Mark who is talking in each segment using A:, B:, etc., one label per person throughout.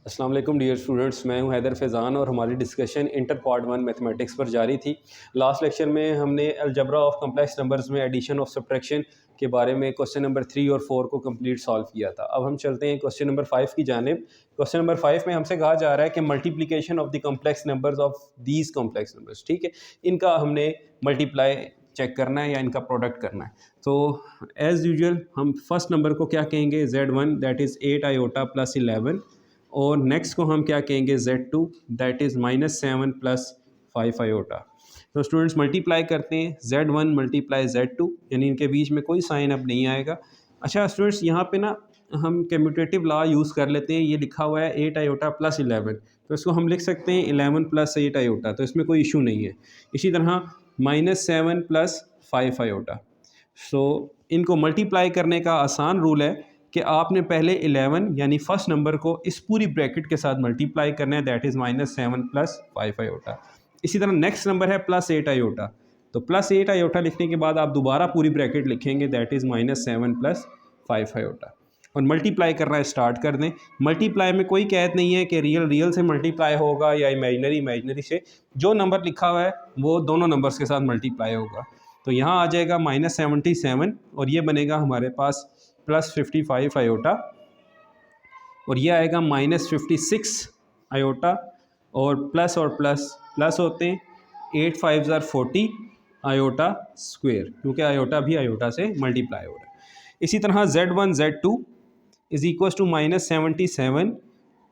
A: अस्सलाम वालेकुम dear students, मैं हूं हैदर फैज़ान और हमारी डिस्कशन इंटर पार्ट 1 मैथमेटिक्स पर जारी थी। लास्ट लेक्चर में हमने अलजबरा ऑफ कम्प्लेक्स नंबर्स में एडिशन ऑफ सब्ट्रैक्शन के बारे में क्वेश्चन नंबर 3 और 4 को कंप्लीट सॉल्व किया था। अब हम चलते हैं क्वेश्चन नंबर 5 की जानिब। क्वेश्चन नंबर 5 में हमसे कहा जा रहा है कि multiplication of the complex numbers of these complex numbers, ठीक है, इनका हमने मल्टीप्लाई चेक करना है या इनका प्रोडक्ट करना है। तो एज़ यूजुअल हम फर्स्ट नंबर को क्या कहेंगे, Z1 that is 8 iota plus 11, और नेक्स्ट को हम क्या कहेंगे Z2 that is -7 plus 5 iota. तो स्टूडेंट्स मल्टीप्लाई करते हैं Z1 मल्टीप्लाई Z2, यानी इनके बीच में कोई साइन अब नहीं आएगा। अच्छा स्टूडेंट्स, यहाँ पे ना हम कम्यूटेटिव लॉ यूज़ कर लेते हैं। ये लिखा हुआ है 8 आयोटा प्लस 11, तो इसको हम लिख सकते हैं 11 प्लस 8 आयोटा, तो इसमें कोई इशू नहीं है। इसी तरह -7 प्लस 5 आयोटा। सो इनको मल्टीप्लाई करने का आसान रूल है कि आपने पहले 11 यानी फर्स्ट नंबर को इस पूरी ब्रैकेट के साथ मल्टीप्लाई करना है, दैट इज़ -7 प्लस 5 आयोटा। इसी तरह नेक्स्ट नंबर है +8 आयोटा, तो +8 आयोटा लिखने के बाद आप दोबारा पूरी ब्रैकेट लिखेंगे, दैट इज़ -7 प्लस 5 आयोटा, और मल्टीप्लाई करना स्टार्ट कर दें। मल्टीप्लाई में कोई कैद नहीं है कि रियल रियल से मल्टीप्लाई होगा या इमेजनरी इमेजनरी से। जो नंबर लिखा हुआ है वो दोनों नंबर्स के साथ मल्टीप्लाई होगा। तो यहाँ आ जाएगा -77 और ये बनेगा हमारे पास +55 आयोटा, और ये आएगा -56 आयोटा, और प्लस प्लस होते हैं, 8 5 ज़ार 40 आयोटा स्क्वेयर, क्योंकि आयोटा भी आयोटा से मल्टीप्लाई हो रहा है। इसी तरह Z1 Z2 is equal to -77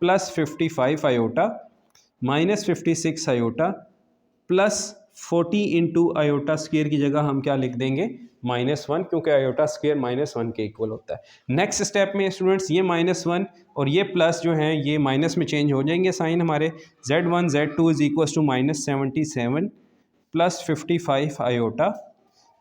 A: plus 55 iota -56 iota plus 40 into iota square की जगह हम क्या लिख देंगे, -1, क्योंकि आयोटा स्क्वेयर -1 के इक्वल होता है। नेक्स्ट स्टेप में स्टूडेंट्स ये -1 और ये प्लस जो हैं ये माइनस में चेंज हो जाएंगे साइन हमारे। Z1 Z2 is equal to -77 plus 55 iota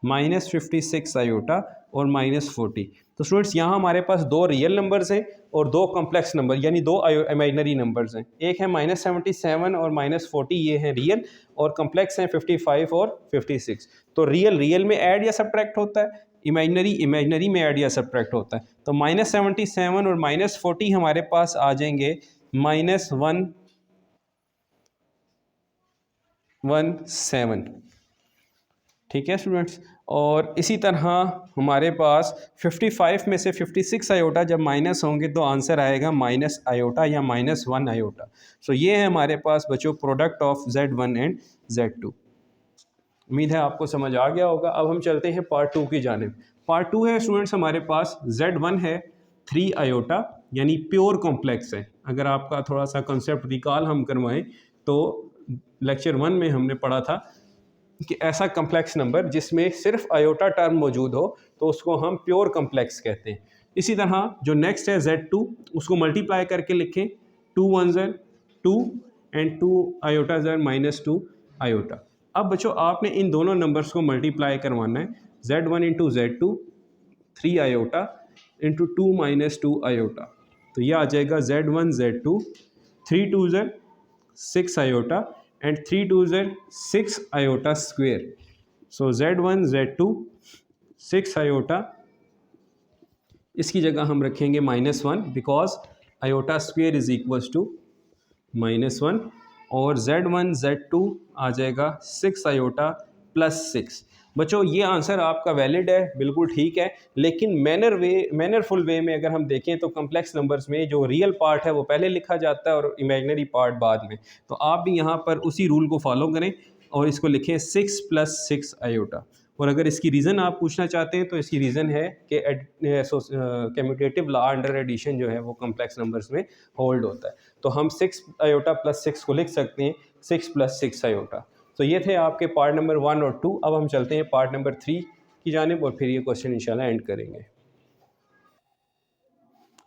A: -56 iota और -40। तो स्टूडेंट्स यहाँ हमारे पास दो रियल नंबर्स हैं और दो कॉम्प्लेक्स नंबर यानी दो इमेजनरी नंबर्स हैं। एक है -77 और -40, ये हैं रियल, और कॉम्प्लेक्स हैं 55 और 56। तो रियल रियल में ऐड या सब्ट्रैक्ट होता है, इमेजनरी इमेजनरी में ऐड या सब्ट्रैक्ट होता है। तो -77 और -40 हमारे पास आ जाएंगे -117, ठीक है स्टूडेंट्स। और इसी तरह हमारे पास 55 में से 56 आयोटा जब माइनस होंगे तो आंसर आएगा माइनस आयोटा या -1 आयोटा। सो ये है हमारे पास बच्चों product of Z1 and Z2। उम्मीद है आपको समझ आ गया होगा। अब हम चलते हैं पार्ट 2 की जानिब। पार्ट 2 है स्टूडेंट्स हमारे पास Z1 है 3 आयोटा, यानी प्योर कॉम्प्लेक्स है। अगर आपका थोड़ा सा कंसेप्ट रिकॉल हम करवाएं तो लेक्चर 1 में हमने पढ़ा था कि ऐसा कम्प्लेक्स नंबर जिसमें सिर्फ आयोटा टर्म मौजूद हो तो उसको हम प्योर कम्प्लेक्स कहते हैं। इसी तरह जो नेक्स्ट है Z2, उसको मल्टीप्लाई करके लिखें, 2 1 ज़र 2 एंड 2 आयोटा ज़र -2 आयोटा। अब बच्चों आपने इन दोनों नंबर्स को मल्टीप्लाई करवाना है, Z1 into Z2 3 iota into 2 -2 iota. तो यह आ जाएगा Z1 Z2 3 2 ज़र 6 आयोटा एंड 3 2 ज़र 6 आयोटा स्क्वेयर। सो Z1 Z2 6 आयोटा, इसकी जगह हम रखेंगे -1 because iota square is equals to -1, और Z1 Z2 आ जाएगा 6 आयोटा प्लस 6। बच्चों ये आंसर आपका वैलिड है, बिल्कुल ठीक है, लेकिन मैनरफुल वे में अगर हम देखें तो कम्प्लेक्स नंबर्स में जो रियल पार्ट है वो पहले लिखा जाता है और इमेजनरी पार्ट बाद में। तो आप भी यहाँ पर उसी रूल को फॉलो करें और इसको लिखें 6 + 6 आयोटा। और अगर इसकी रीज़न आप पूछना चाहते हैं तो इसकी रीज़न है कि कम्यूटेटिव लॉ अंडर एडिशन जो है वो कम्प्लेक्स नंबर्स में होल्ड होता है। तो हम 6 आयोटा प्लस 6 को लिख सकते हैं 6 + 6 आयोटा। तो ये थे आपके पार्ट नंबर 1 और 2। अब हम चलते हैं पार्ट नंबर 3 की जानिब और फिर ये क्वेश्चन इंशाल्लाह एंड करेंगे।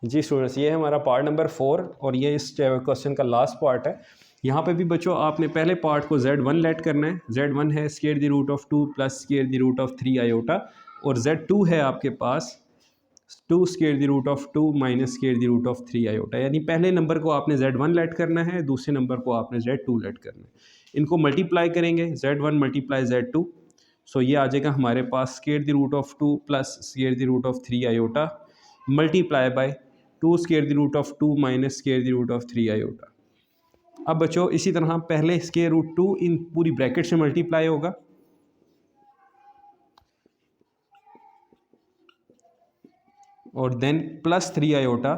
A: जी स्टूडेंट्स, ये है हमारा पार्ट नंबर 4 और ये इस क्वेश्चन का लास्ट पार्ट है। यहाँ पे भी बच्चों आपने पहले पार्ट को Z1 लेट करना है। Z1 है √2 प्लस √3 आयोटा, और Z2 है आपके पास 2 √2 माइनस √3 आयोटा। यानी पहले नंबर को आपने Z1 लेट करना है, दूसरे नंबर को आपने Z2 लेट करना है। इनको मल्टीप्लाई करेंगे, Z1 मल्टीप्लाई Z2, सो ये आ जाएगा हमारे पास √2 plus √3 iota multiply by 2 square the root of 2 minus square the root of 3 iota. अब बच्चों इसी तरह पहले स्क्वायर रूट 2 इन पूरी ब्रैकेट से मल्टीप्लाई होगा और देन प्लस 3 आयोटा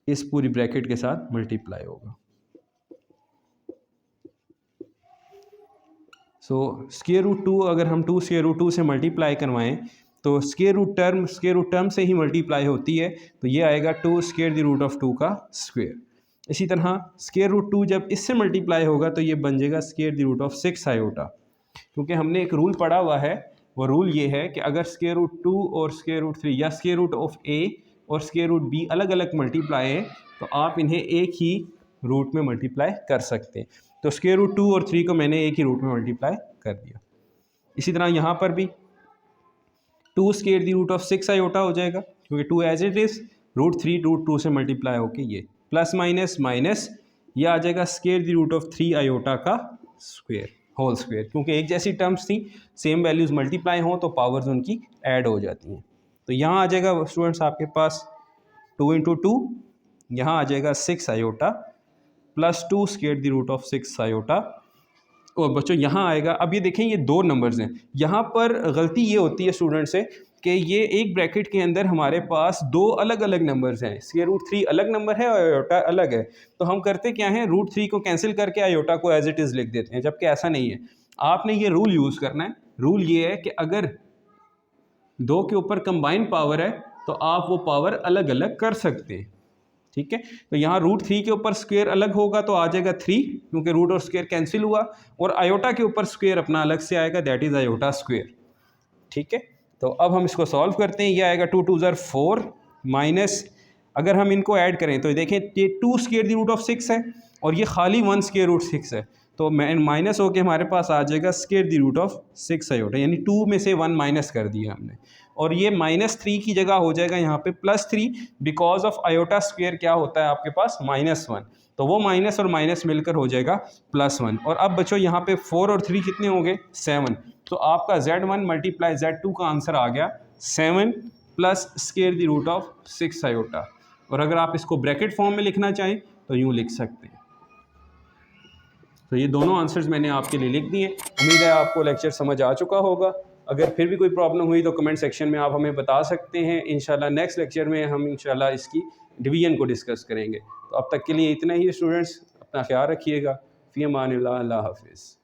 A: इस पूरी ब्रैकेट के साथ मल्टीप्लाई होगा। सो स्क्वायर रूट 2 अगर हम 2 स्क्वायर रूट 2 से मल्टीप्लाई करवाएं तो स्क्वायर रूट टर्म से ही मल्टीप्लाई होती है, तो ये आएगा 2 स्क्वायर द रूट ऑफ 2 का स्क्वायर। इसी तरह स्क्वायर रूट 2 जब इससे मल्टीप्लाई होगा तो ये बन जाएगा square the root of 6 iota, क्योंकि हमने एक रूल पढ़ा हुआ है, वो रूल ये है कि अगर स्क्वायर रूट 2 और स्क्वायर रूट 3 या स्क्वायर रूट ऑफ ए और स्क्वायर रूट बी अलग अलग मल्टीप्लाई है तो आप इन्हें एक ही रूट में मल्टीप्लाई कर सकते हैं। तो स्क्वायर रूट 2 और 3 को मैंने एक ही रूट में मल्टीप्लाई कर दिया। इसी तरह यहाँ पर भी 2 square the root of 6 iota हो जाएगा, क्योंकि 2 as it is, root 3 root 2 से मल्टीप्लाई होके ये प्लस माइनस माइनस ये आ जाएगा square the root of 3 iota का स्क्वायर होल स्क्वायर, क्योंकि एक जैसी टर्म्स थी, सेम वैल्यूज़ मल्टीप्लाई हों तो पावर्स उनकी ऐड हो जाती हैं। तो यहाँ आ जाएगा स्टूडेंट्स आपके पास 2 इंटू 2, यहाँ आ जाएगा 6 iota plus 2 square the root of 6 iota. और बच्चों यहाँ आएगा, अब ये देखें ये दो नंबर्स हैं, यहाँ पर गलती ये होती है स्टूडेंट से कि ये एक ब्रैकेट के अंदर हमारे पास दो अलग अलग नंबर्स हैं, स्क्वायर रूट 3 अलग नंबर है और आयोटा अलग है। तो हम करते क्या हैं, रूट 3 को कैंसिल करके आयोटा को एज इट इज़ लिख देते हैं, जबकि ऐसा नहीं है। आपने ये रूल यूज़ करना है। रूल ये है कि अगर दो के ऊपर कंबाइन पावर है तो आप वो पावर अलग अलग कर सकते हैं, ठीक है। तो यहाँ रूट 3 के ऊपर स्क्वायर अलग होगा तो आ जाएगा 3, क्योंकि रूट और स्क्वायर कैंसिल हुआ, और आयोटा के ऊपर स्क्वायर अपना अलग से आएगा, दैट इज़ आयोटा स्क्वायर, ठीक है। तो अब हम इसको सॉल्व करते हैं। ये आएगा 2 2 ज़र 4 माइनस, अगर हम इनको ऐड करें तो देखें ये 2 स्क्वायर द रूट ऑफ 6 है और ये खाली 1 स्क्वायर रूट 6 है, तो माइनस होके हमारे पास आ जाएगा square the root of 6 iota, यानी 2 में से 1 माइनस कर दिया हमने, और ये -3 की जगह हो जाएगा यहाँ पे +3, बिकॉज ऑफ आयोटा स्क्वायर क्या होता है आपके पास -1, तो वो माइनस और माइनस मिलकर हो जाएगा +1। और अब बच्चों यहाँ पे 4 और 3 कितने होंगे, 7, तो आपका Z1 मल्टीप्लाई Z2 का आंसर आ गया 7 plus square the root of 6 iota. और अगर आप इसको ब्रैकेट फॉर्म में लिखना चाहें तो यूँ लिख सकते हैं। तो ये दोनों आंसर्स मैंने आपके लिए लिख दिए। उम्मीद है आपको लेक्चर समझ आ चुका होगा। अगर फिर भी कोई प्रॉब्लम हुई तो कमेंट सेक्शन में आप हमें बता सकते हैं। इंशाल्लाह नेक्स्ट लेक्चर में हम इंशाल्लाह इसकी डिवीजन को डिस्कस करेंगे। तो अब तक के लिए इतना ही स्टूडेंट्स, अपना ख्याल रखिएगा। फ़ी अमानिल्लाह, अल्लाह हाफ़िज़।